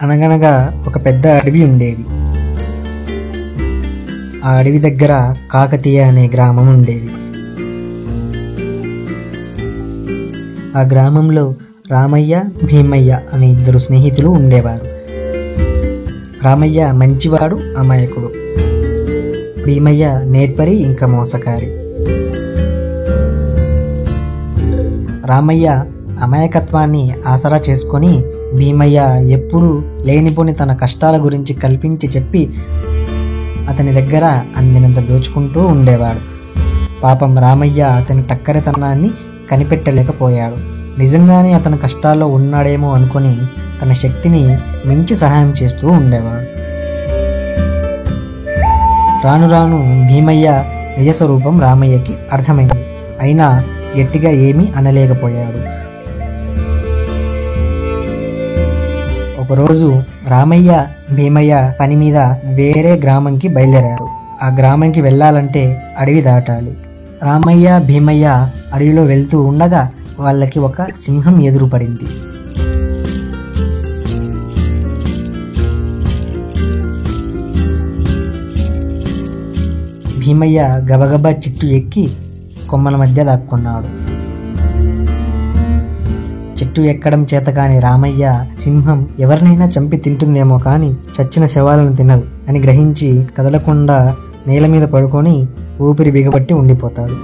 అనగనగా ఒక పెద్ద అడవి ఉండేది. ఆ అడవి దగ్గర కాకతీయ అనే గ్రామం ఉండేది. ఆ గ్రామంలో రామయ్య, భీమయ్య అనే ఇద్దరు స్నేహితులు ఉండేవారు. రామయ్య మంచివాడు, అమాయకుడు. భీమయ్య నేర్పరి ఇంకా మోసకారి. రామయ్య అమాయకత్వాన్ని ఆసరా చేసుకొని భీమయ్య ఎప్పుడూ లేనిపోని తన కష్టాల గురించి కల్పించి చెప్పి అతని దగ్గర అందినంత దోచుకుంటూ ఉండేవాడు. పాపం రామయ్య అతని టక్కరితనాన్ని కనిపెట్టలేకపోయాడు. నిజంగానే అతను కష్టాల్లో ఉన్నాడేమో అనుకుని తన శక్తిని మించి సహాయం చేస్తూ ఉండేవాడు. రాను రాను భీమయ్య నిజస్వరూపం రామయ్యకి అర్థమైంది. అయినా గట్టిగా ఏమీ అనలేకపోయాడు. ఒకరోజు రామయ్య, భీమయ్య పని మీద వేరే గ్రామంకి బయలుదేరారు. ఆ గ్రామంకి వెళ్ళాలంటే అడవి దాటాలి. రామయ్య, భీమయ్య అడవిలో వెళ్తూ ఉండగా వాళ్ళకి ఒక సింహం ఎదురుపడింది. భీమయ్య గబగబా చెట్టు ఎక్కి కొమ్మల మధ్య దాక్కున్నాడు. చెట్టు ఎక్కడం చేతకాని రామయ్య సింహం ఎవరినైనా చంపి తింటుందేమో కానీ చచ్చిన శవాలను తినదు అని గ్రహించి కదలకుండా నేల మీద పడుకొని ఊపిరి బిగబట్టి ఉండిపోతాడు.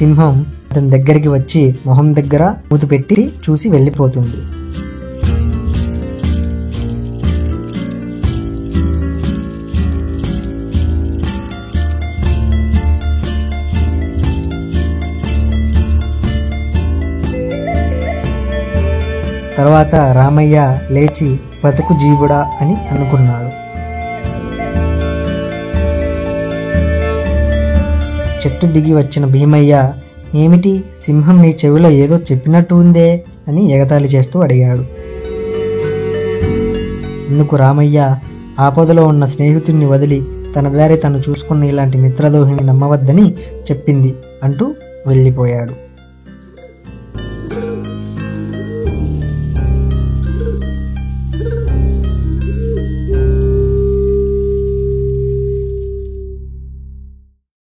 సింహం అతని దగ్గరికి వచ్చి మొహం దగ్గర మూతి పెట్టి చూసి వెళ్ళిపోతుంది. తర్వాత రామయ్య లేచి బతుకు జీవుడా అని అనుకున్నాడు. చెట్టు దిగి వచ్చిన భీమయ్య, ఏమిటి సింహం నీ చెవిలో ఏదో చెప్పినట్టు ఉందే అని ఎగతాళి చేస్తూ అడిగాడు. అందుకు రామయ్య, ఆపదలో ఉన్న స్నేహితుడిని వదిలి తన దారి తను చూసుకున్న ఇలాంటి మిత్రదోహిని నమ్మవద్దని చెప్పింది అంటూ వెళ్ళిపోయాడు.